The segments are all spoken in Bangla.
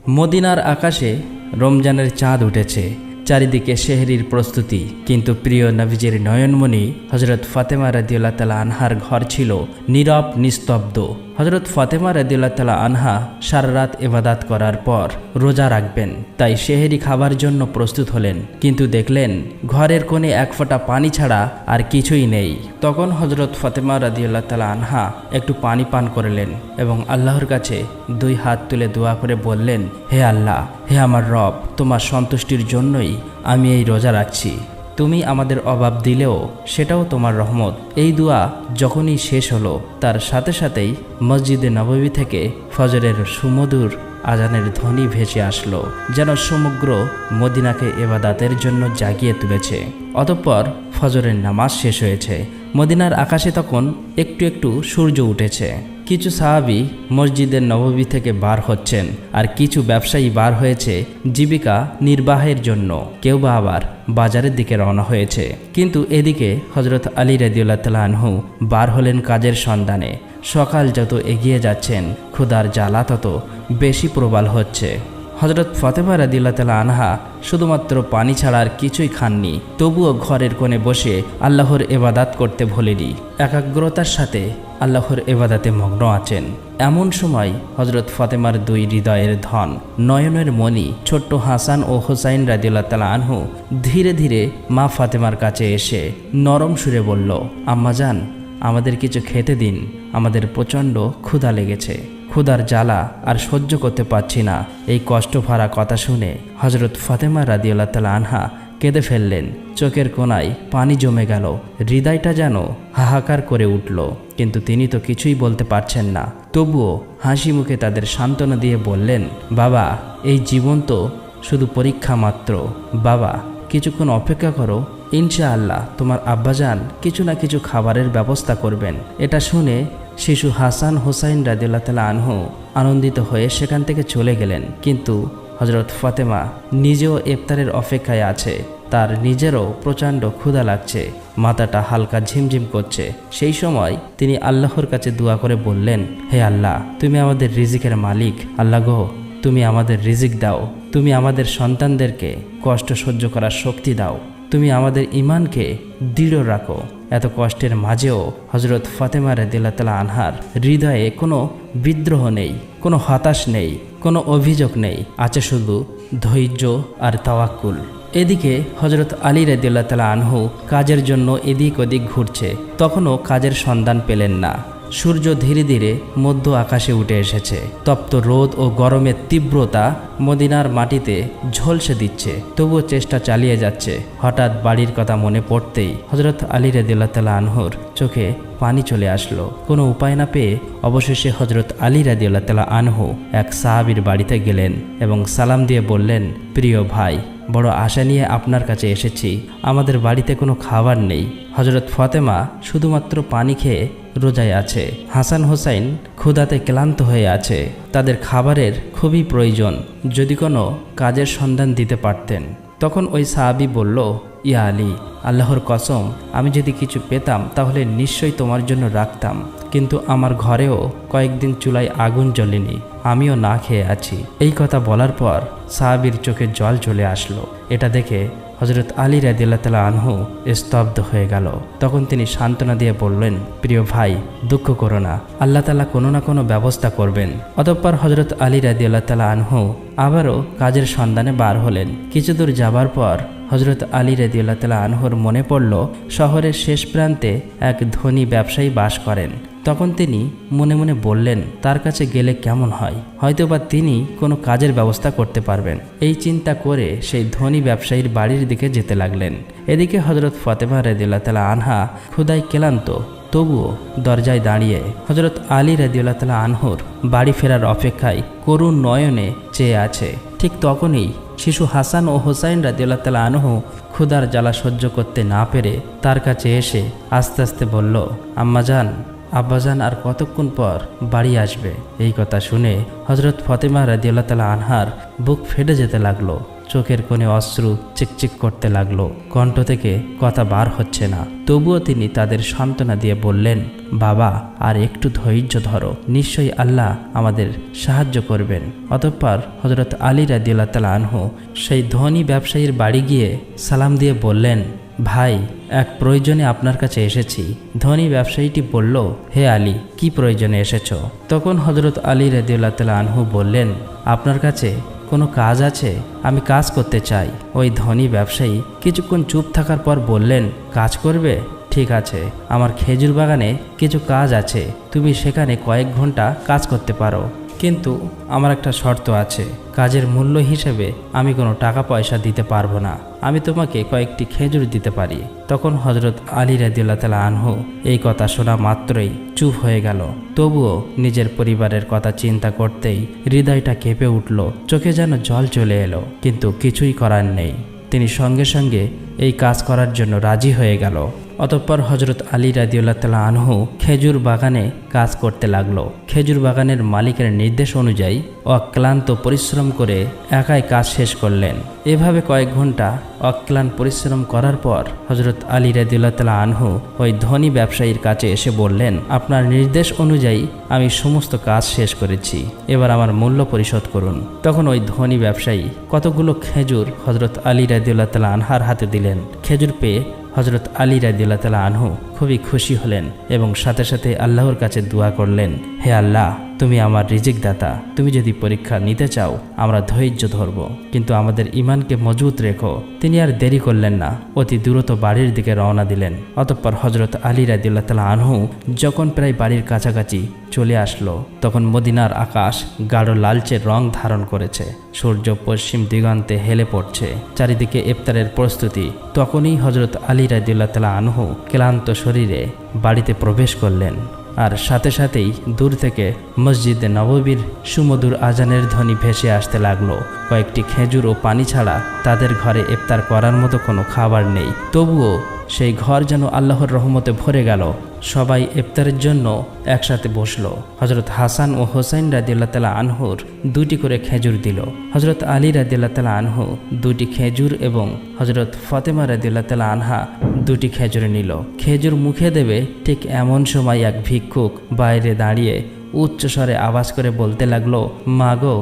মদিনার আকাশে রমজানের চাঁদ উঠেছে, চারিদিকে সেহরির প্রস্তুতি। কিন্তু প্রিয় নবীজির নয়নমণি হজরত ফাতেমা রাদিয়াল্লাহু তাআলা আনহার ঘর ছিল নীরব নিস্তব্ধ। হজরত ফাতেমা রাদিয়াল্লাহু তাআলা আনহা সারা রাত ইবাদত করার পর রোজা রাখবেন, তাই সেহরি খাবার জন্য প্রস্তুত হলেন। কিন্তু দেখলেন ঘরের কোণে এক ফোঁটা পানি ছাড়া আর কিছুই নেই। তখন হজরত ফাতেমা রাদিয়াল্লাহু তাআলা আনহা একটু পানি পান করলেন এবং আল্লাহর কাছে দুই হাত তুলে দোয়া করে বললেন, হে আল্লাহ, হে আমার রব, তোমার সন্তুষ্টির জন্যই আমি এই রোজা রাখছি। তুমি আমাদের অভাব দিলেও সেটাও তোমার রহমত। এই দোয়া যখনই শেষ হলো তার সাথে সাথেই মসজিদে নববী থেকে ফজরের সুমধুর আজানের ধ্বনি ভেসে আসলো, যেন সমগ্র মদিনাকে ইবাদতের জন্য জাগিয়ে তুলেছে। অতঃপর ফজরের নামাজ শেষ হয়েছে। মদিনার আকাশে তখন একটু একটু সূর্য উঠেছে। কিছু সাহাবী মসজিদের নববী থেকে বার হচ্ছেন, আর কিছু ব্যবসায়ী বার হয়েছে জীবিকা নির্বাহের জন্য, কেউ বা আবার বাজারের দিকে রওনা হয়েছে। কিন্তু এদিকে হজরত আলী রাদিয়াল্লাহু তাআলা আনহু বার হলেন কাজের সন্ধানে। সকাল যত এগিয়ে যাচ্ছেন ক্ষুধার জ্বালা তত বেশি প্রবল হচ্ছে। হজরত ফাতেমা রাদিয়াল্লাহু তাআলা আনহা শুধুমাত্র পানি ছাড়া আর কিছুই খাননি, তবুও ঘরের কোণে বসে আল্লাহর ইবাদত করতে ভোলেনি। একাগ্রতার সাথে আল্লাহর ইবাদতে মগ্ন আছেন। এমন সময় হজরত ফাতেমার দুই হৃদয়ের ধন, নয়নের মণি ছোট্ট হাসান ও হুসাইন রাদিয়াল্লাহু তাআলা আনহু ধীরে ধীরে মা ফাতেমার কাছে এসে নরম সুরে বলল, আম্মাজান, আমাদের কিছু খেতে দিন, আমাদের প্রচণ্ড ক্ষুধা লেগেছে। ক্ষুধার জ্বালা আর সহ্য করতে পারছি না। এই কষ্ট ভরা কথা শুনে হজরত ফাতেমা রাদিয়াল্লাহু তাআলা আনহা কেঁদে ফেললেন। চোখের কোণায় পানি জমে গেল, হৃদয়টা যেন হাহাকার করে উঠল। কিন্তু তিনি তো কিছুই বলতে পারছেন না। তবুও হাসি মুখে তাদের সান্ত্বনা দিয়ে বললেন, বাবা, এই জীবন তো শুধু পরীক্ষা মাত্র। বাবা, কিছুক্ষণ অপেক্ষা করো, ইনশাআল্লাহ তোমার আব্বাজান কিছু না কিছু খাবারের ব্যবস্থা করবেন। এটা শুনে শিশু হাসান হুসাইন রাদিয়াল্লাহু তাআলা আনহু আনন্দিত হয়ে সেখান থেকে চলে গেলেন। কিন্তু হজরত ফাতেমা নিজেও ইফতারের অপেক্ষায় আছে। তার নিজেরও প্রচণ্ড ক্ষুধা লাগছে, মাথাটা হালকা ঝিমঝিম করছে। সেই সময় তিনি আল্লাহর কাছে দোয়া করে বললেন, হে আল্লাহ, তুমি আমাদের রিজিকের মালিক। আল্লাহ গো, তুমি আমাদের রিজিক দাও। তুমি আমাদের সন্তানদেরকে কষ্ট সহ্য করার শক্তি দাও। তুমি আমাদের ঈমানকে দৃঢ় রাখো। এত কষ্টের মাঝেও হজরত ফাতেমা রাদিয়াল্লাহু তাআলা আনহার হৃদয়ে কোনো বিদ্রোহ নেই, কোনো হতাশ নেই, কোনো অভিযোগ নেই, আছে শুধু ধৈর্য আর তাওয়াক্কুল। এদিকে হজরত আলী রাদিয়াল্লাহু তাআলা আনহু কাজের জন্য এদিক ওদিক ঘুরছে। তখনও কাজের সন্ধান পেলেন না। সূর্য ধীরে ধীরে মধ্য আকাশে উঠে এসেছে। তপ্ত রোদ ও গরমের তীব্রতা মদিনার মাটিতে ঝলসে দিচ্ছে, তবুও চেষ্টা চালিয়ে যাচ্ছে। হঠাৎ বাড়ির কথা মনে পড়তেই হজরত আলী রাদিয়াল্লাহু তাআলা আনহুর চোখে পানি চলে আসলো। কোনো উপায় না পেয়ে অবশেষে হজরত আলী রাদিয়াল্লাহু তাআলা আনহু এক সাহাবীর বাড়িতে গেলেন এবং সালাম দিয়ে বললেন, প্রিয় ভাই, বড় আশা নিয়ে আপনার কাছে এসেছি। আমাদের বাড়িতে কোনো খাবার নেই। হজরত ফাতেমা শুধুমাত্র পানি খেয়ে রোজায় আছে। হাসান হোসাইন ক্ষুধাতে ক্লান্ত হয়ে আছে। তাদের খাবারের খুবই প্রয়োজন। যদি কোনো কাজের সন্ধান দিতে পারতেন। তখন ওই সাহাবী বলল, ইয়া আলী, আল্লাহর কসম, আমি যদি কিছু পেতাম তাহলে নিশ্চয়ই তোমার জন্য রাখতাম। কিন্তু আমার ঘরেও কয়েকদিন চুলায় আগুন জ্বলেনি, আমিও না খেয়ে আছি। এই কথা বলার পর সাহাবীর চোখে জল চলে আসলো। এটা দেখে হজরত আলী রাদিয়াল্লাহু তাআলা আনহু স্তব্ধ হয়ে গেল। তখন তিনি সান্ত্বনা দিয়ে বললেন, প্রিয় ভাই, দুঃখ করো না, আল্লাহ তাআলা কোনো না কোনো ব্যবস্থা করবেন। অতঃপর হজরত আলী রাদিয়াল্লাহু তাআলা আনহু আবারও কাজের সন্ধানে বার হলেন। কিছু দূর যাবার পর হজরত আলী রাদিয়াল্লাহু তাআলা আনহুর মনে পড়ল শহরের শেষ প্রান্তে এক ধনী ব্যবসায়ী বাস করেন। তখন তিনি মনে মনে বললেন, তার কাছে গেলে কেমন হয়, হয়তোবা তিনি কোনো কাজের ব্যবস্থা করতে পারবেন। এই চিন্তা করে সেই ধনী ব্যবসায়ীর বাড়ির দিকে যেতে লাগলেন। এদিকে হজরত ফাতেমা রাদিয়াল্লাহু তাআলা আনহা ক্ষুধায় ক্লান্ত, তবুও দরজায় দাঁড়িয়ে হজরত আলী রাদিয়াল্লাহু তাআলা আনহুর বাড়ি ফেরার অপেক্ষায় করুণ নয়নে চেয়ে আছে। ঠিক তখনই শিশু হাসান ও হুসাইন রাদিয়াল্লাহু তাআলা আনহু ক্ষুধার জ্বালা সহ্য করতে না পেরে তার কাছে এসে আস্তে আস্তে বলল, আম্মাজান, আব্বাজান আর কতক্ষণ পর বাড়ি আসবে? এই কথা শুনে হজরত ফাতেমা রাদিয়াল্লাহু তাআলা আনহার বুক ফেটে যেতে লাগলো। চোখের কোণে অশ্রু চিকচিক করতে লাগলো, কণ্ঠ থেকে কথা বার হচ্ছে না। তবুও তিনি তাদের সান্ত্বনা দিয়ে বললেন, বাবা আর একটু ধৈর্য ধরো, নিশ্চয়ই আল্লাহ আমাদের সাহায্য করবেন। অতঃপর হযরত আলী রাদিয়াল্লাহু তাআলা আনহু সেই ধনী ব্যবসায়ীর বাড়ি গিয়ে সালাম দিয়ে বললেন, ভাই, এক প্রয়োজনে আপনার কাছে এসেছি। ধনী ব্যবসায়ীটি বলল, হে আলী, কি প্রয়োজনে এসেছ? তখন হযরত আলী রাদিয়াল্লাহু তাআলা আনহু বললেন, আপনার কাছে কোনো কাজ আছে? আমি কাজ করতে চাই। ওই ধনী ব্যবসায়ী কিছুক্ষণ চুপ থাকার পর বললেন, কাজ করবে? ঠিক আছে, আমার খেজুর বাগানে কিছু কাজ আছে, তুমি সেখানে কয়েক ঘন্টা কাজ করতে পারো, কিন্তু আমার একটা শর্ত আছে। কাজের মূল্য হিসেবে আমি কোনো টাকা পয়সা দিতে পারবো না, আমি তোমাকে কয়েকটি খেজুর দিতে পারি। তখন হযরত আলী রাদিয়াল্লাহু তাআলা আনহু এই কথা শোনা মাত্রই চুপ হয়ে গেল। তবুও নিজের পরিবারের কথা চিন্তা করতেই হৃদয়টা কেঁপে উঠল, চোখে যেন জল চলে এলো, কিন্তু কিছুই করার নেই। তিনি সঙ্গে সঙ্গে এই কাজ করার জন্য রাজি হয়ে গেল। অতঃপর হযরত আলী রাদিয়াল্লাহু তাআলা আনহু খেজুর বাগানে কাজ করতে লাগলো। খেজুর বাগানের মালিকের নির্দেশ অনুযায়ী অক্লান্ত পরিশ্রম করে একাই কাজ শেষ করলেন। এভাবে কয়েক ঘন্টা অক্লান্ত পরিশ্রম করার পর হযরত আলী রাদিয়াল্লাহু তাআলা আনহু ওই ধনী ব্যবসায়ীর কাছে এসে বললেন, আপনার নির্দেশ অনুযায়ী আমি সমস্ত কাজ শেষ করেছি, এবার আমার মূল্য পরিশোধ করুন। তখন ওই ধনী ব্যবসায়ী কতগুলো খেজুর হযরত আলী রাদিয়াল্লাহু তাআলা আনহার হাতে দিলেন। খেজুর পেয়ে হযরত আলী রাদিয়াল্লাহু তাআলা আনহু খুবই খুশি হলেন এবং সাথে সাথে আল্লাহর কাছে দোয়া করলেন, হে আল্লাহ, তুমি আমার রিজিক দাতা, তুমি যদি পরীক্ষা নিতে চাও আমরা ধৈর্য ধরব, কিন্তু আমাদের ঈমানকে মজবুত রেখো। তিনি আর দেরি করলেন না, অতি দ্রুত বাড়ির দিকে রওনা দিলেন। অতঃপর হযরত আলী রাদিয়াল্লাহু তাআলা আনহু যখন প্রায় বাড়ির কাছাকাছি চলে আসলো, তখন মদিনার আকাশ গাঢ় লালচে রং ধারণ করেছে, সূর্য পশ্চিম দিগন্তে হেলে পড়ছে, চারিদিকে ইফতারের প্রস্তুতি। তখনই হযরত আলী রাদিয়াল্লাহু তাআলা আনহু ক্লান্ত শরীরে বাড়িতে প্রবেশ করলেন, আর সাথে সাথেই দূর থেকে মসজিদে নববীর সুমধুর আজানের ধ্বনি ভেসে আসতে লাগলো। কয়েকটি খেজুর ও পানি ছাড়া তাদের ঘরে ইফতার করার মতো কোনো খাবার নেই, তবুও সেই ঘর যেন আল্লাহর রহমতে ভরে গেল। সবাই ইফতারের জন্য একসাথে বসলো। হযরত হাসান ও হোসাইন রাদিয়াল্লাহু তাআলা আনহুর 2টি করে খেজুর দিল। হযরত আলী রাদিয়াল্লাহু তাআলা আনহু 2টি খেজুর এবং হযরত ফাতেমা রাদিয়াল্লাহু তাআলা আনহা 2টি খেজুর নিল। খেজুর মুখে দেবে ঠিক এমন সময় এক ভিক্ষুক বাইরে দাঁড়িয়ে উচ্চস্বরে আওয়াজ করে বলতে লাগলো, মা গো,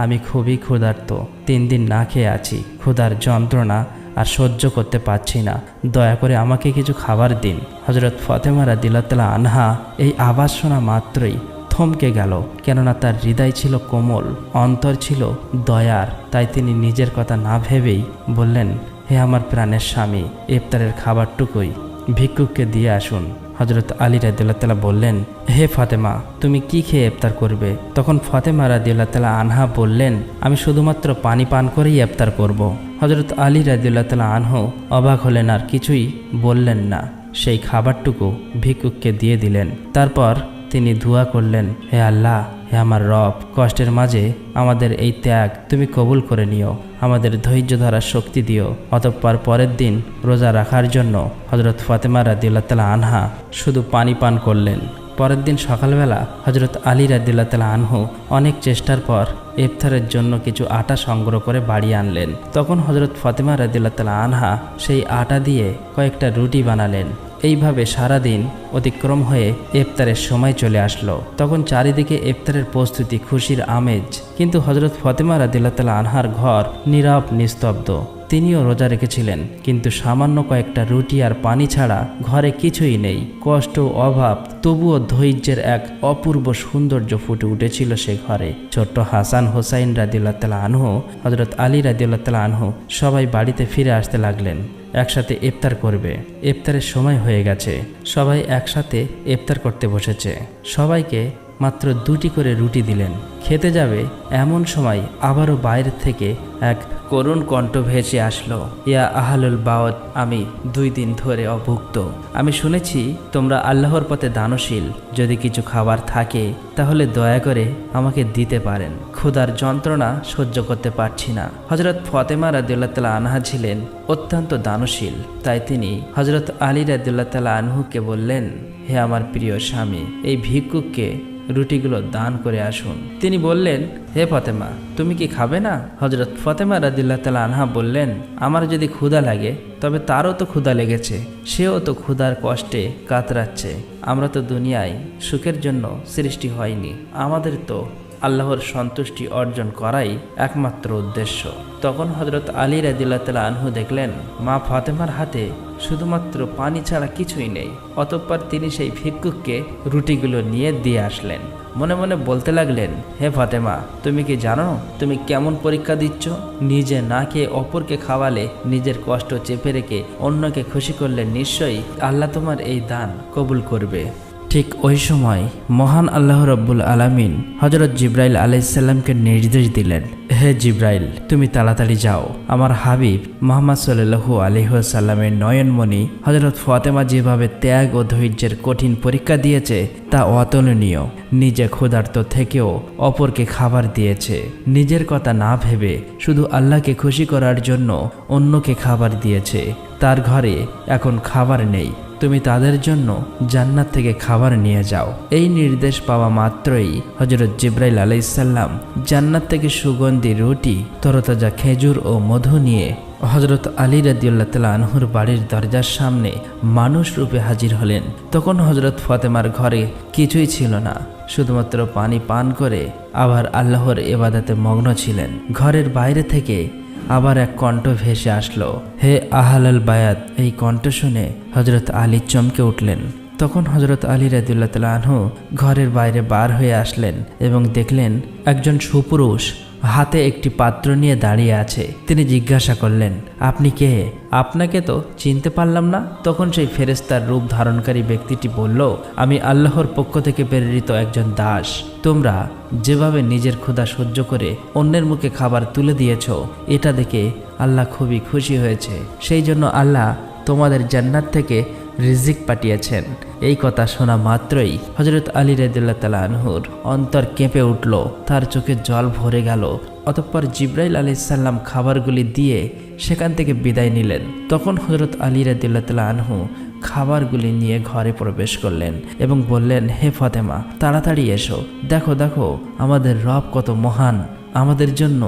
আমি খুবই ক্ষুধার্ত, 3 দিন না খেয়ে আছি, ক্ষুধার যন্ত্রণা আর সহ্য করতে পারছি না, দয়া করে আমাকে কিছু খাবার দিন। হযরত ফাতেমা রাদিয়াল্লাহু তাআলা আনহা এই আওয়াজ শোনা মাত্রই থমকে গেল, কেননা তার হৃদয় ছিল কোমল, অন্তর ছিল দয়ার। তাই তিনি নিজের কথা না ভেবেই বললেন, হে আমার প্রাণের স্বামী, ইফতারের খাবারটুকুই ভিক্ষুককে দিয়ে আসুন। হযরত আলী রাদিয়াল্লাহু তাআলা বললেন, হে ফাতেমা, তুমি কি খেয়ে ইফতার করবে? তখন ফাতেমা রাদিয়াল্লাহু তাআলা আনহা বললেন, আমি শুধুমাত্র পানি পান করেই ইফতার করব। হযরত আলী রাদিয়াল্লাহু তাআলা আনহু অবাক হলেন, আর কিছুই বললেন না। সেই খাবারটুকু ভিক্ষুককে দিয়ে দিলেন। তারপর তিনি দোয়া করলেন, হে আল্লাহ, হে আমার রব, কষ্টের মাঝে আমাদের এই ত্যাগ তুমি কবুল করে নিও, আমাদের ধৈর্য ধরার শক্তি দিও। অতঃপর পরের দিন রোজা রাখার জন্য হযরত ফাতেমা রাদিয়াল্লাহু তাআলা আনহা শুধু পানি পান করলেন। পরের দিন সকালবেলা হযরত আলী রাদিয়াল্লাহু তাআলা আনহু অনেক চেষ্টার পর ইফতারের জন্য কিছু আটা সংগ্রহ করে বাড়ি আনলেন। তখন হযরত ফাতেমা রাদিয়াল্লাহু তাআলা আনহা সেই আটা দিয়ে কয়েকটা রুটি বানালেন। এইভাবে সারাদিন অতিক্রম হয়ে ইফতারের সময় চলে আসলো। তখন চারিদিকে ইফতারের প্রস্তুতি, খুশির আমেজ, কিন্তু হযরত ফাতেমা রাদিয়াল্লাহু তাআলা আনহার ঘর নীরব নিস্তব্ধ। তিনিও রোজা রেখেছিলেন, কিন্তু সামান্য কয়েকটা রুটি আর পানি ছাড়া ঘরে কিছুই নেই। কষ্ট, অভাব, তবুও ধৈর্যের এক অপূর্ব সৌন্দর্য ফুটে উঠেছিল সে ঘরে। ছোট্ট হাসান, হোসাইন রাদিয়াল্লাহু তাআলা আনহু, হযরত আলী রাদিয়াল্লাহু তাআলা আনহু সবাই বাড়িতে ফিরে আসতে লাগলেন। একসাথে ইফতার করবে। ইফতারের সময় হয়ে গেছে, সবাই একসাথে ইফতার করতে বসেছে। সবাইকে মাত্র 2টি করে রুটি দিলেন। খেতে যাবে এমন সময় আবারও বাইরে থেকে এক করুণ কণ্ঠ ভেসে আসলো, ইয়া আহলুল বাওয়াত, আমি 2 দিন ধরে অভুক্ত। আমি শুনেছি তোমরা আল্লাহর পথে দানশীল, যদি কিছু খাবার থাকে তাহলে দয়া করে আমাকে দিতে পারেন, ক্ষুধার যন্ত্রণা সহ্য করতে পারছি না। হযরত ফাতেমা রাদিয়াল্লাহু তাআলা আনহা ছিলেন অত্যন্ত দানশীল, তাই তিনি হযরত আলী রাদিয়াল্লাহু তাআলা আনহুকে বললেন, হে আমার প্রিয় স্বামী, এই ভিক্ষুককে রুটিগুলো দান করে আসুন। তিনি বললেন, হে ফাতেমা, তুমি কি খাবে না? হযরত ফাতেমা রাদিয়াল্লাহু তাআলা আনহা বললেন, আমার যদি ক্ষুধা লাগে তবে তারও তো ক্ষুধা লেগেছে, সেও তো ক্ষুধার কষ্টে কাতরাচ্ছে। আমরা তো দুনিয়ায় সুখের জন্য সৃষ্টি হয়নি, আমাদের তো আল্লাহর সন্তুষ্টি অর্জন করাই একমাত্র উদ্দেশ্য। তখন হযরত আলী রাদিয়াল্লাহু তাআলা আনহু দেখলেন মা ফাতেমার হাতে শুধুমাত্র পানি ছাড়া কিছুই নেই। অতঃপর তিনি সেই ভিক্ষুককে রুটিগুলো নিয়ে দিয়ে আসলেন। মনে মনে বলতে লাগলেন, হে ফাতেমা, তুমি কি জানো তুমি কেমন পরীক্ষা দিচ্ছ? নিজে না খেয়ে অপরকে খাওয়ালে, নিজের কষ্ট চেপে রেখে অন্যকে খুশি করলে নিশ্চয়ই আল্লাহ তোমার এই দান কবুল করবে। ঠিক ওই সময় মহান আল্লাহ রব্বুল আলামিন হযরত জিব্রাইল আলাইহিস সালামকে নির্দেশ দিলেন, হে জিব্রাইল, তুমি তাড়াতাড়ি যাও। আমার হাবিব মুহাম্মদ সাল্লাল্লাহু আলাইহি ওয়াসাল্লামের নয়নমণি হযরত ফাতেমা যেভাবে ত্যাগ ও ধৈর্যের কঠিন পরীক্ষা দিয়েছে তা অতুলনীয়। নিজে ক্ষুধার্ত থেকেও অপরকে খাবার দিয়েছে। নিজের কথা না ভেবে শুধু আল্লাহকে খুশি করার জন্য অন্যকে খাবার দিয়েছে। তার ঘরে এখন খাবার নেই, তুমি তাদের জন্য জান্নাত থেকে খাবার নিয়ে যাও। এই নির্দেশ পাওয়া মাত্রই হযরত জিব্রাইল আলাইহিস সালাম জান্নাত থেকে সুগন্ধি রুটি, তরতাজা খেজুর ও মধু নিয়ে হযরত আলী রাদিয়াল্লাহু তাআলা আনহুর বাড়ির দরজার সামনে মানুষ রূপে হাজির হলেন। তখন হযরত ফাতেমার ঘরে কিছুই ছিল না, শুধুমাত্র পানি পান করে আবার আল্লাহর ইবাদতে মগ্ন ছিলেন। ঘরের বাইরে থেকে আবার এক কণ্ঠ ভেসে আসলো, হে আহলাল বায়াত। এই কণ্ঠ শুনে হযরত আলী চমকে উঠলেন। তখন হযরত আলী রাদিয়াল্লাহু তাআলা আনহু ঘরের বাইরে বার হয়ে আসলেন এবং দেখলেন একজন সুপুরুষ হাতে একটি পাত্র নিয়ে দাঁড়িয়ে আছে। তিনি জিজ্ঞাসা করলেন, আপনি কে? আপনাকে তো চিনতে পারলাম না। তখন সেই ফেরেশতার রূপ ধারণকারী ব্যক্তিটি বলল, আমি আল্লাহর পক্ষ থেকে প্রেরিত একজন দাস। তোমরা যেভাবে নিজের ক্ষুধা সহ্য করে অন্যের মুখে খাবার তুলে দিয়েছ, এটা দেখে আল্লাহ খুবই খুশি হয়েছে। সেই জন্য আল্লাহ তোমাদের জান্নাত থেকে রিজিক পাঠিয়েছেন। এই কথা শোনা মাত্রই হযরত আলী রাদিয়াল্লাহু তাআলা আনহুর অন্তর কেঁপে উঠল, তার চোখে জল ভরে গেল। অতঃপর জিব্রাইল আলাইহিস সালাম খাবারগুলি দিয়ে সেখান থেকে বিদায় নিলেন। তখন হযরত আলী রাদিয়াল্লাহু তাআলা আনহু খাবারগুলি নিয়ে ঘরে প্রবেশ করলেন এবং বললেন, হে ফাতেমা, তাড়াতাড়ি এসো, দেখো দেখো আমাদের রব কত মহান, আমাদের জন্য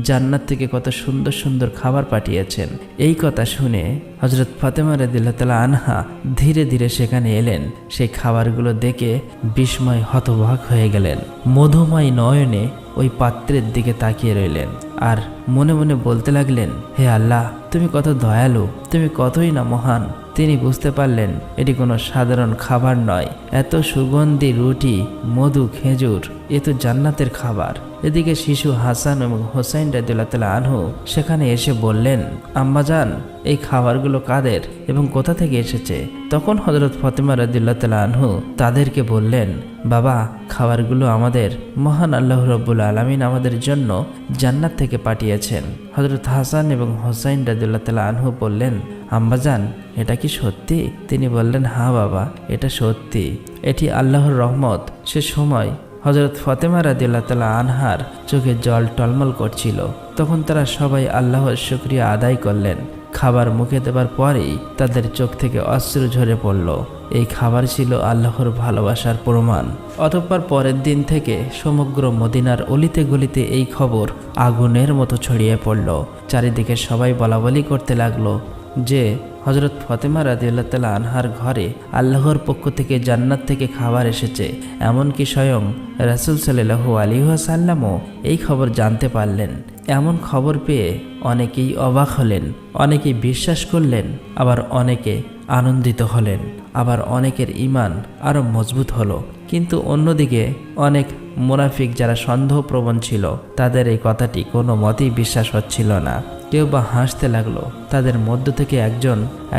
জান্নাত থেকে কত সুন্দর সুন্দর খাবার পাঠিয়েছেন। এই কথা শুনে হযরত ফাতেমা রাদিয়াল্লাহু তাআলা আনহা ধীরে ধীরে সেখানে এলেন। সেই খাবারগুলো দেখে বিস্ময় হতবাক হয়ে গেলেন। মধুময় নয়নে ওই পাত্রের দিকে তাকিয়ে রইলেন আর মনে মনে বলতে লাগলেন, হে আল্লাহ, তুমি কত দয়ালু, তুমি কতই না মহান। তিনি বুঝতে পারলেন এটি কোনো সাধারণ খাবার নয়। এত সুগন্ধি রুটি, মধু, খেজুর, এ তো জান্নাতের খাবার। এদিকে শিশু হাসান এবং হোসাইন রাদিয়াল্লাহু তাআলা আনহু সেখানে এসে বললেন, আম্মাজান, এই খাবারগুলো কাদের এবং কোথা থেকে এসেছে? তখন হযরত ফাতেমা রাদিয়াল্লাহু তাআলা আনহু তাদেরকে বললেন, বাবা, খাবারগুলো আমাদের মহান আল্লাহ রাব্বুল আলামিন আমাদের জন্য জান্নাত থেকে পাঠিয়েছেন। হযরত হাসান এবং হোসাইন রাদিয়াল্লাহু তাআলা আনহু বললেন, আম্মাজান, এটা কি সত্যি? তিনি বললেন, হ্যাঁ বাবা, এটা সত্যি, এটি আল্লাহর রহমত। সে সময় হযরত ফাতেমা রাদিয়াল্লাহু তাআলা আনহার চোখে জল টলমল করছিল। তখন তারা সবাই আল্লাহর শুকরিয়া আদায় করলেন। খাবার মুখে দেবার পরেই তাদের চোখ থেকে অশ্রু ঝরে পড়ল। এই খাবার ছিল আল্লাহর ভালোবাসার প্রমাণ। অতঃপর পরের দিন থেকে সমগ্র মদিনার অলিতে গলিতে এই খবর আগুনের মতো ছড়িয়ে পড়ল। চারিদিকে সবাই বলাবলি করতে লাগলো যে হযরত ফাতেমা রাদিয়াল্লাহু তাআলা আনহার ঘরে আল্লাহর পক্ষ থেকে জান্নাত থেকে খাবার এসেছে। এমনকি স্বয়ং রাসূল সাল্লাল্লাহু আলাইহি ওয়াসাল্লামও এই খবর জানতে পারলেন। এমন খবর পেয়ে অনেকেই অবাক হলেন, অনেকেই বিশ্বাস করলেন, আবার অনেকে আনন্দিত হলেন, আবার অনেকের ঈমান আরও মজবুত হলো। কিন্তু অন্যদিকে অনেক মুনাফিক যারা সন্দেহপ্রবণ ছিল, তাদের এই কথাটি কোনো মতেই বিশ্বাস হচ্ছিল না। কেউ বা হাসতে লাগলো। তাদের মধ্য থেকে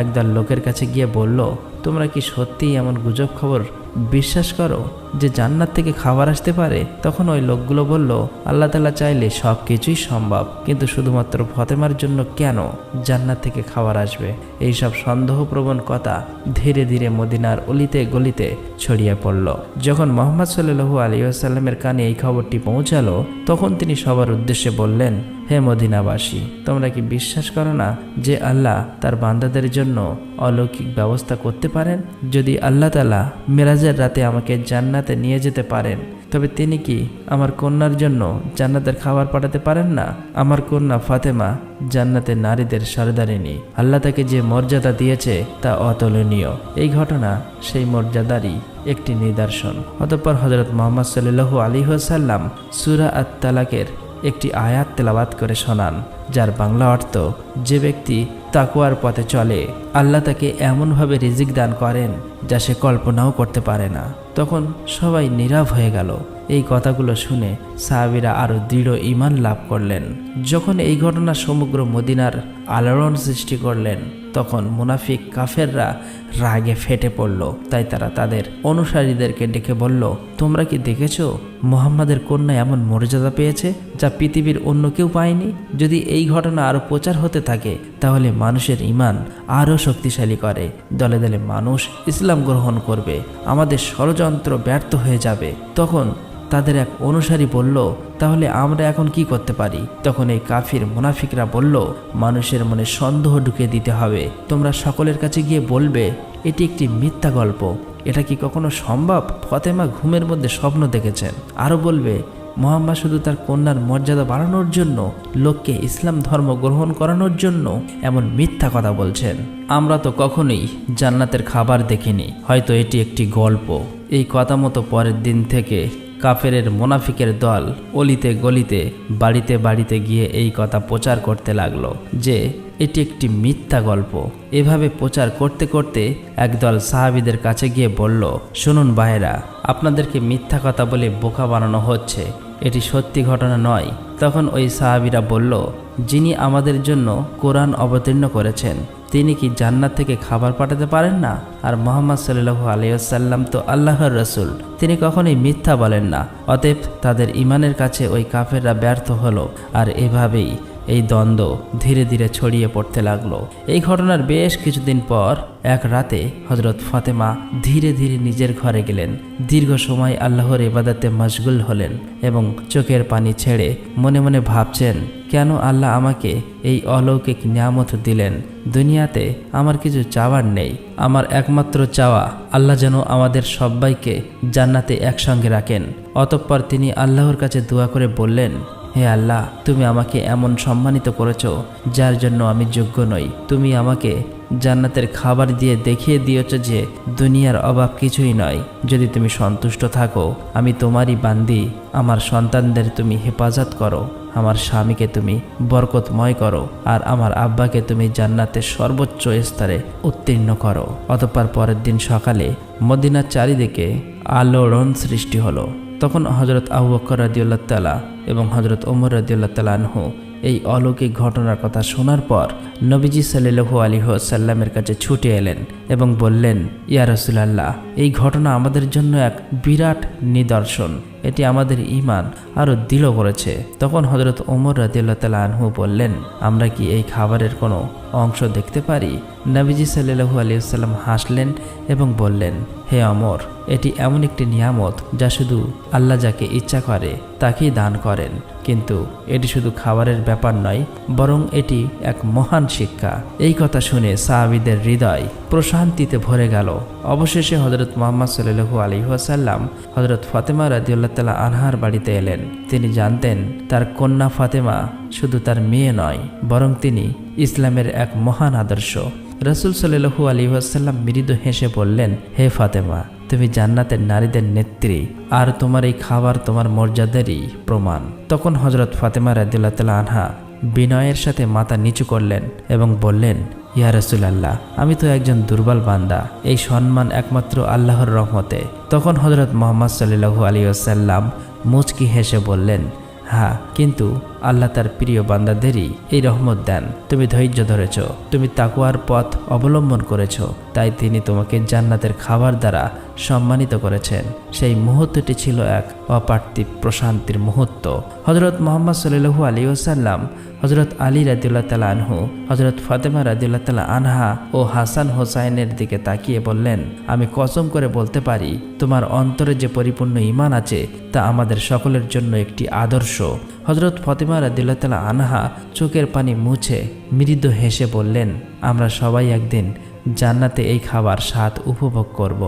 একদল লোকের কাছে গিয়ে বলল, তোমরা কি সত্যিই এমন গুজব খবর বিশ্বাস করো যে জান্নাত থেকে খাবার আসতে পারে? তখন ওই লোকগুলো বলল, আল্লাহ তাআলা চাইলে সব কিছুই সম্ভব, কিন্তু শুধুমাত্র ফাতেমার জন্য কেন জান্নাত থেকে খাবার আসবে? এইসব সন্দেহপ্রবণ কথা ধীরে ধীরে মদিনার অলিতে গলিতে ছড়িয়ে পড়ল। যখন মুহাম্মদ সাল্লাল্লাহু আলাইহি ওয়াসাল্লামের কানে এই খবরটি পৌঁছালো, তখন তিনি সবার উদ্দেশ্যে বললেন, হে মদিনাবাসী, তোমরা কি বিশ্বাস করো না যে আল্লাহ তার বান্দাদের জন্য অলৌকিক ব্যবস্থা করতে পারেন? যদি আল্লাহ তাআলা মেরাজের রাতে আমাকে জান্নাত জান্নাতে নিয়ে যেতে পারেন, তবে তিনি কি আমার কন্যার জন্য জান্নাতের খাবার পাঠাতে পারেন না? আমার কন্যা ফাতেমা জান্নাতের নারীদের সরদারিনী। আল্লাহ তাকে যে মর্যাদা দিয়েছে তা অতুলনীয়। এই ঘটনা সেই মর্যাদারই একটি নিদর্শন। অতঃপর হযরত মুহাম্মদ সাল্লাল্লাহু আলাইহি ওয়াসাল্লাম সূরা আত-তালাকের একটি আয়াত তেলাওয়াত করে শোনান, যার বাংলা অর্থ, যে ব্যক্তি তাকওয়ার পথে চলে আল্লাহ তাকে এমনভাবে রিজিক দান করেন যা সে কল্পনাও করতে পারে না। তখন সবাই নীরব হয়ে গেল। এই কথাগুলো শুনে সাহাবীরা আরও দৃঢ় ঈমান লাভ করলেন। যখন এই ঘটনা সমগ্র মদিনার আলোড়ন সৃষ্টি করলেন, তখন মুনাফিক কাফেররা রাগে ফেটে পড়ল। তাই তারা তাদের অনুসারীদেরকে ডেকে বলল, তোমরা কি দেখেছ মুহাম্মাদের কন্যা এমন মর্যাদা পেয়েছে যা পৃথিবীর অন্য কেউ পায়নি? যদি এই ঘটনা আরও প্রচার হতে থাকে তাহলে মানুষের ঈমান আরও শক্তিশালী করে, দলে দলে মানুষ ইসলাম গ্রহণ করবে, আমাদের ষড়যন্ত্র ব্যর্থ হয়ে যাবে। তখন তাদের এক অনুসারী বলল, তাহলে আমরা এখন কি করতে পারি? তখন এই কাফির মুনাফিকরা বলল, মানুষের মনে সন্দেহ ঢুকিয়ে দিতে হবে। তোমরা সকলের কাছে গিয়ে বলবে এটি একটি মিথ্যা গল্প। এটা কি কখনো সম্ভব? ফাতেমা ঘুমের মধ্যে স্বপ্ন দেখেছেন। আরও বলবে, মুহাম্মদ শুধু তার কন্যার মর্যাদা বাড়ানোর জন্য, লোককে ইসলাম ধর্ম গ্রহণ করানোর জন্য এমন মিথ্যা কথা বলছেন। আমরা তো কখনোই জান্নাতের খাবার দেখিনি, হয়তো এটি একটি গল্প। এই কথা মতো পরের দিন থেকে কাফেরের মুনাফিকের দল অলিতে গলিতে বাড়িতে বাড়িতে গিয়ে এই কথা প্রচার করতে লাগলো যে এটি একটি মিথ্যা গল্প। এভাবে প্রচার করতে করতে একদল সাহাবীদের কাছে গিয়ে বলল, শুনুন ভাইয়েরা, আপনাদেরকে মিথ্যা কথা বলে বোকা বানানো হচ্ছে, এটি সত্যি ঘটনা নয়। তখন ওই সাহাবীরা বলল, যিনি আমাদের জন্য কোরআন অবতীর্ণ করেছেন তিনি কি জান্নাত থেকে খাবার পাঠাতে পারেন না? আর মুহাম্মদ সাল্লাল্লাহু আলাইহি ওয়াসাল্লাম তো আল্লাহর রাসূল, তিনি কখনোই মিথ্যা বলেন না। অতএব তাদের ঈমানের কাছে ওই কাফেররা ব্যর্থ হলো। আর এভাবেই এই দ্বন্দ্ব ধীরে ধীরে ছড়িয়ে পড়তে লাগলো। এই ঘটনার বেশ কিছুদিন পর এক রাতে হযরত ফাতেমা ধীরে ধীরে নিজের ঘরে গেলেন। দীর্ঘ সময় আল্লাহর ইবাদতে মশগুল হলেন এবং চোখের পানি ছেড়ে মনে মনে ভাবছেন, কেন আল্লাহ আমাকে এই অলৌকিক নিয়ামত দিলেন? দুনিয়াতে আমার কিছু চাওয়ার নেই। আমার একমাত্র চাওয়া আল্লাহ যেন আমাদের সবাইকে জান্নাতে একসঙ্গে রাখেন। অতঃপর তিনি আল্লাহর কাছে দোয়া করে বললেন, হে আল্লাহ, তুমি আমাকে এমন সম্মানিত করেছো যার জন্য আমি যোগ্য নই। তুমি আমাকে জান্নাতের খাবার দিয়ে দেখিয়ে দিয়েছ যে দুনিয়ার অভাব কিছুই নয়। যদি তুমি সন্তুষ্ট থাকো, আমি তোমারই বান্দি। আমার সন্তানদের তুমি হেফাজত করো, আমার স্বামীকে তুমি বরকতময় করো, আর আমার আব্বাকে তুমি জান্নাতের সর্বোচ্চ স্তরে উত্তীর্ণ করো। অতঃপর পরের দিন সকালে মদিনার চারিদিকে আলোড়ন সৃষ্টি হলো। তখন হযরত আবু বকর রাদিয়াল্লাহু তাআলা এবং হযরত ওমর রাদিয়াল্লাহু তাআলা আনহু এই অলৌকিক ঘটনার কথা শোনার পর নবীজি সাল্লাল্লাহু আলাইহি ওয়াসাল্লামের কাছে ছুটে এলেন এবং বললেন, ইয়া রাসূলুল্লাহ, এই ঘটনা আমাদের জন্য এক বিরাট নিদর্শন। এটি আমাদের ঈমান আরও দৃঢ় করেছে। তখন হযরত ওমর রাদিয়াল্লাহু তাআলা আনহু বললেন, আমরা কি এই খাবারের কোনো অংশ দেখতে পারি? নবীজি সাল্লাল্লাহু আলাইহি ওয়াসাল্লাম হাসলেন এবং বললেন, হে ওমর, এটি এমন একটি নিয়ামত যা শুধু আল্লাহ যাকে ইচ্ছা করে তাকেই দান করেন। কিন্তু এটি শুধু খাবারের ব্যাপার নয়, বরং এটি এক মহান শিক্ষা। এই কথা শুনে সাহাবীদের হৃদয় প্রশান্তিতে ভরে গেল। অবশেষে হযরত মুহাম্মদ সাল্লাল্লাহু আলাইহি ওয়াসাল্লাম হযরত ফাতেমা রাদিয়াল্লাহু তাআলা আনহার বাড়িতে এলেন। তিনি জানতেন তার কন্যা ফাতেমা শুধু তার মেয়ে নয়, বরং তিনি ইসলামের এক মহান আদর্শ। রাসূল সাল্লাল্লাহু আলাইহি ওয়াসাল্লাম মৃদু হেসে বললেন, হে ফাতেমা, তুমি জান্নাতের নারীদের নেত্রী, আর তোমার এই খাবার তোমার মর্যাদারই প্রমাণ। তখন হযরত ফাতেমা রাদিয়াল্লাহু তাআলা আনহা বিনয়ের সাথে মাথা নিচু করলেন এবং বললেন, ইয়া রাসূলুল্লাহ, আমি তো একজন দুর্বল বান্দা, এই সম্মান একমাত্র আল্লাহর রহমতে। তখন হযরত মুহাম্মদ সাল্লাল্লাহু আলাইহি ওয়াসাল্লাম মুচকি হেসে বললেন, হ্যাঁ, কিন্তু আল্লাহ তার প্রিয় বান্দাদেরই এই রহমত দেন। তুমি ধৈর্য ধরেছ, তুমি তাকওয়ার পথ অবলম্বন করেছ, তাই তিনি তোমাকে জান্নাতের খাবার দ্বারা সম্মানিত করেছেন। সেই মুহূর্তটি ছিল এক অপার্থিব প্রশান্তির মুহূর্ত। হযরত মুহাম্মদ সাল্লাল্লাহু আলাইহি ওয়াসাল্লাম হযরত আলী রাদিয়াল্লাহু তাআলা আনহু, হযরত ফাতেমা রাদিয়াল্লাহু তাআলা আনহা ও হাসান হোসাইনের দিকে তাকিয়ে বললেন, আমি কসম করে বলতে পারি, তোমার অন্তরে যে পরিপূর্ণ ঈমান আছে তা আমাদের সকলের জন্য একটি আদর্শ। হযরত ফাতেমা রাদিয়াল্লাহু তাআলা আনহা চোখের পানি মুছে মৃদু হেসে বললেন, আমরা সবাই একদিন জান্নাতে এই খাবার স্বাদ উপভোগ করব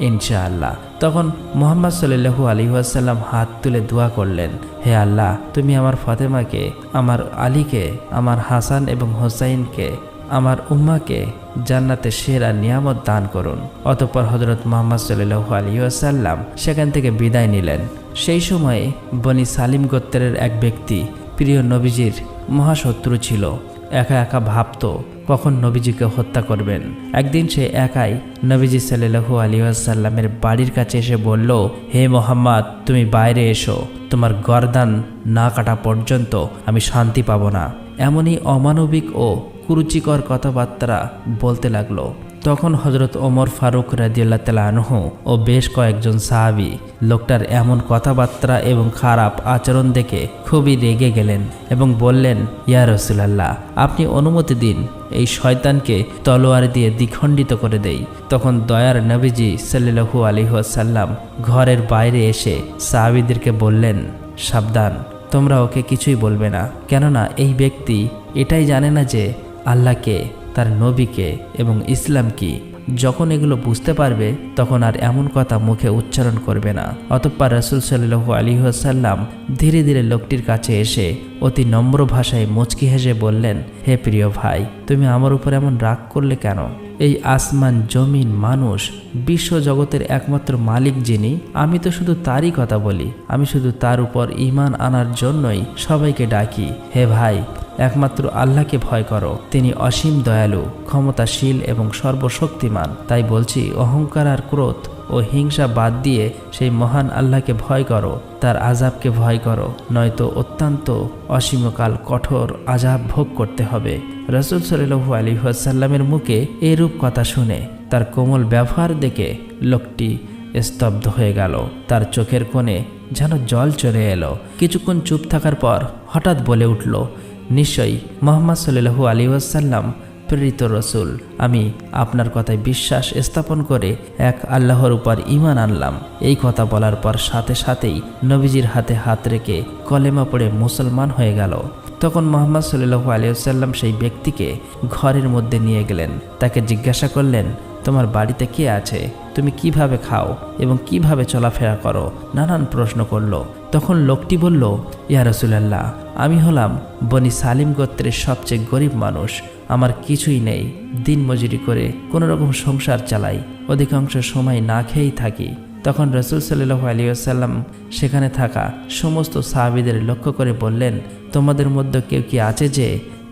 ইনশাআল্লাহ। তখন মুহাম্মদ সাল্লাল্লাহু আলাইহি ওয়াসাল্লাম হাত তুলে দোয়া করলেন, হে আল্লাহ, তুমি আমার ফাতেমাকে, আমার আলীকে, আমার হাসান এবং হোসাইনকে, আমার উম্মাকে জান্নাতে সেরা নিয়ামত দান করুন। অতঃপর হযরত মুহাম্মদ সাল্লাল্লাহু আলাইহি ওয়াসাল্লাম সেখান থেকে বিদায় নিলেন। সেই সময়ে বনি সালিম গোত্রের এক ব্যক্তি প্রিয় নবীজির মহাশত্রু ছিল। একা একা ভাবত কখন নবীজিকে হত্যা করবেন। একদিন সে একাই নবীজি সাল্লাল্লাহু আলাইহি ওয়াসাল্লামের বাড়ির কাছে এসে বলল, হে মোহাম্মদ, তুমি বাইরে এসো, তোমার গর্দান না কাটা পর্যন্ত আমি শান্তি পাব না। এমনই অমানবিক ও কুরুচিকর কথাবার্তা বলতে লাগলো। তখন হযরত ওমর ফারুক রাদিয়াল্লাহু তাআলা আনহু ও বেশ কয়েকজন সাহাবী লোকটার এমন কথাবার্তা এবং খারাপ আচরণ দেখে খুবই রেগে গেলেন এবং বললেন, ইয়া রাসূলুল্লাহ, আপনি অনুমতি দিন, এই শয়তানকে তলোয়ার দিয়ে দ্বিখণ্ডিত করে দেই। তখন দয়ার নবীজি সাল্লাল্লাহু আলাইহি ওয়াসাল্লাম ঘরের বাইরে এসে সাহাবীদেরকে বললেন, সাবধান, তোমরা ওকে কিছুই বলবে না, কেননা এই ব্যক্তি এটাই জানে না যে আল্লাহকে, তার নবীকে এবং ইসলাম কি। যখন এগুলো বুঝতে পারবে তখন আর এমন কথা মুখে উচ্চারণ করবে না। অতঃপর রাসূল সাল্লাল্লাহু আলাইহি ওয়াসাল্লাম ধীরে ধীরে লোকটির কাছে এসে অতি নম্র ভাষায় মুচকি হেসে বললেন, হে প্রিয় ভাই, তুমি আমার উপর এমন রাগ করলে কেন? এই আসমান, জমিন, মানুষ, বিশ্ব জগতের একমাত্র মালিক যিনি, আমি তো শুধু তারই কথা বলি। আমি শুধু তার উপর ঈমান আনার জন্যই সবাইকে ডাকি। হে ভাই, একমাত্র আল্লাহকে ভয় করো, তিনি অসীম দয়ালু, ক্ষমতাশীল এবং সর্বশক্তিমান। তাই বলছি, অহংকার আর ক্রোধ ও হিংসা বাদ দিয়ে সেই মহান আল্লাহকে ভয় করো, তার আযাবকে ভয় করো, নয়তো অত্যন্ত অসীমকাল কঠোর আযাব ভোগ করতে হবে। রাসূল সাল্লাল্লাহু আলাইহি ওয়াসাল্লামের মুখে এরূপ কথা শুনে তার কোমল ব্যবহার দেখে লোকটি স্তব্ধ হয়ে গেল। তার চোখের কোণে যেন জল চলে এলো। কিছুক্ষণ চুপ থাকার পর হঠাৎ বলে উঠল, নিশ্চয়ই মুহাম্মদ সাল্লাল্লাহু আলাইহি ওয়াসাল্লাম প্রেরিত রসুল। আমি আপনার কথায় বিশ্বাস স্থাপন করে এক আল্লাহর উপর ঈমান আনলাম। এই কথা বলার পর সাথে সাথেই নবীজির হাতে হাত রেখে কলেমা পড়ে মুসলমান হয়ে গেল। তখন মুহাম্মদ সাল্লাল্লাহু আলাইহি ওয়াসাল্লাম সেই ব্যক্তিকে ঘরের মধ্যে নিয়ে গেলেন। তাকে জিজ্ঞাসা করলেন, তোমার বাড়িতে কে আছে? তুমি কিভাবে খাও এবং কিভাবে চলাফেরা করো? নানান প্রশ্ন করল। তখন লোকটি বলল, ইয়া রাসূলুল্লাহ, আমি হলাম বনি সালিম গোত্রের সবচেয়ে গরিব মানুষ। আমার কিছুই নেই, দিন মজুরি করে কোনো রকম সংসার চালাই, অধিকাংশ সময় না খেয়েই থাকি। তখন রাসূল সাল্লাল্লাহু আলাইহি ওয়াসাল্লাম সেখানে থাকা সমস্ত সাহাবীদের লক্ষ্য করে বললেন, তোমাদের মধ্যে কেউ কি আছে যে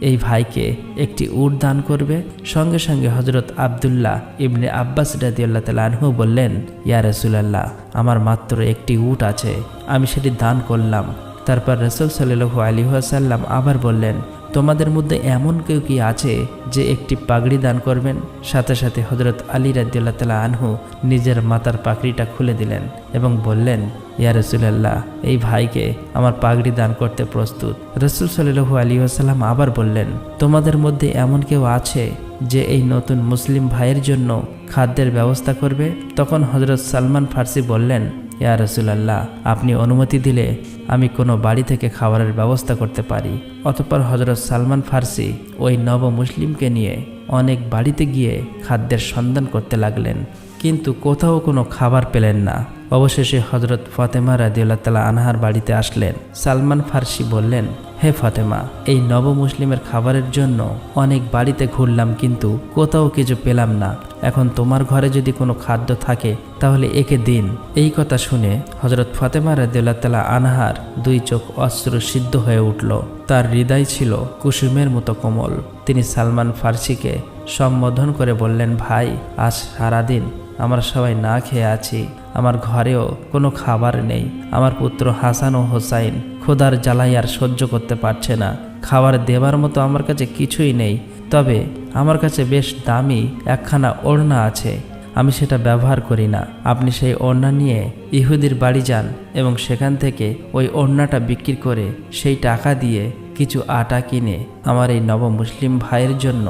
এই ভাইকে একটি উট দান করবে? সঙ্গে সঙ্গে হযরত আব্দুল্লাহ ইবনে আব্বাস রাদিয়াল্লাহু তাআলা আনহু বললেন, ইয়া রাসূলুল্লাহ, আমার মাত্র একটি উট আছে, আমি সেটি দান করলাম। তারপর রাসূল সাল্লাল্লাহু আলাইহি ওয়াসাল্লাম আবার বললেন, তোমাদের মধ্যে এমন কেউ কি আছে যে একটি পাগড়ি দান করবেন? সাথে সাথে হযরত আলী রাদিয়াল্লাহু তাআলা আনহু নিজের মাথার পাগড়িটা খুলে দিলেন এবং বললেন, ইয়া রাসূলুল্লাহ, এই ভাইকে আমার পাগড়ি দান করতে প্রস্তুত। রাসূল সাল্লাল্লাহু আলাইহি ওয়াসাল্লাম আবার বললেন, তোমাদের মধ্যে এমন কেউ আছে যে এই নতুন মুসলিম ভাইয়ের জন্য খাদ্যের ব্যবস্থা করবে? তখন হযরত সালমান ফার্সি বললেন, ইয়া রাসূলুল্লাহ, আপনি অনুমতি দিলে আমি কোনো বাড়ি থেকে খাবারের ব্যবস্থা করতে পারি। অতঃপর হযরত সালমান ফার্সি ওই নব মুসলিমকে নিয়ে অনেক বাড়িতে গিয়ে খাদ্যের সন্ধান করতে লাগলেন, কিন্তু কোথাও কোনো খাবার পেলেন না। অবশেষে হযরত ফাতেমা রাদিয়াল্লাহু তাআলা আনহার বাড়িতে আসলেন। সালমান ফার্সি বললেন, হে ফাতেমা, এই নব মুসলিমের খাবারের জন্য অনেক বাড়িতে ঘুরলাম, কিন্তু কোথাও কিছু পেলাম না। এখন তোমার ঘরে যদি কোনো খাদ্য থাকে তাহলে একে দিন। এই কথা শুনে হযরত ফাতেমা রাদিয়াল্লাহু তাআলা আনহার দুই চোখ অশ্রু সিদ্ধ হয়ে উঠল। তার হৃদয় ছিল কুসুমের মতো কোমল। তিনি সালমান ফার্সিকে সম্বোধন করে বললেন, ভাই, আজ সারাদিন আমরা সবাই না খেয়ে আছি, আমার ঘরেও কোনো খাবার নেই। আমার পুত্র হাসান ও হোসাইন ক্ষুধার জ্বালাই আর সহ্য করতে পারছে না। খাবার দেবার মতো আমার কাছে কিছুই নেই, তবে আমার কাছে বেশ দামি একখানা ওড়না আছে, আমি সেটা ব্যবহার করি না। আপনি সেই ওড়না নিয়ে ইহুদির বাড়ি যান এবং সেখান থেকে ওই ওড়নাটা বিক্রি করে সেই টাকা দিয়ে কিছু আটা কিনে আমার এই নব মুসলিম ভাইয়ের জন্য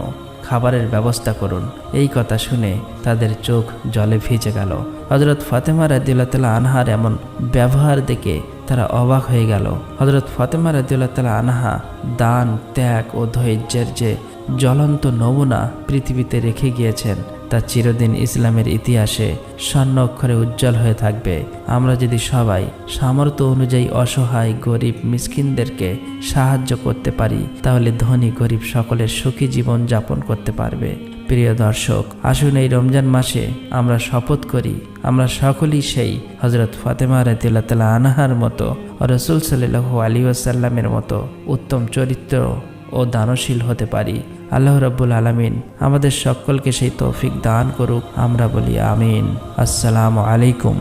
খাবারের ব্যবস্থা করুন। এই কথা শুনে তাদের চোখ জলে ভিজে গেল। হযরত ফাতেমা রাদিয়াল্লাহু তাআলা আনহার এমন ব্যবহার দেখে তারা অবাক হয়ে গেল। হযরত ফাতেমা রাদিয়াল্লাহু তাআলা আনহা দান, ত্যাগ ও ধৈর্যের যে জ্বলন্ত নমুনা পৃথিবীতে রেখে গিয়েছেন, তা চিরদিন ইসলামের ইতিহাসে স্বর্ণ অক্ষরে উজ্জ্বল হয়ে থাকবে। আমরা যদি সবাই সামর্থ্য অনুযায়ী অসহায় গরিব মিসকিনদেরকে সাহায্য করতে পারি, তাহলে ধনী গরিব সকলের সুখী জীবন যাপন করতে পারবে। প্রিয় দর্শক, আসুন এই রমজান মাসে আমরা শপথ করি, আমরা সকলেই সেই হযরত ফাতেমা রাদিয়াল্লাহু তাআলা আনহার মতো, রাসূল সাল্লাল্লাহু আলাইহি ওয়াসাল্লামের মতো উত্তম চরিত্র ও দানশীল হতে পারি। আল্লাহ রাব্বুল আলামিন আমাদের সকলকে সেই তৌফিক দান করুক। আমরা বলি আমিন। আসসালামু আলাইকুম।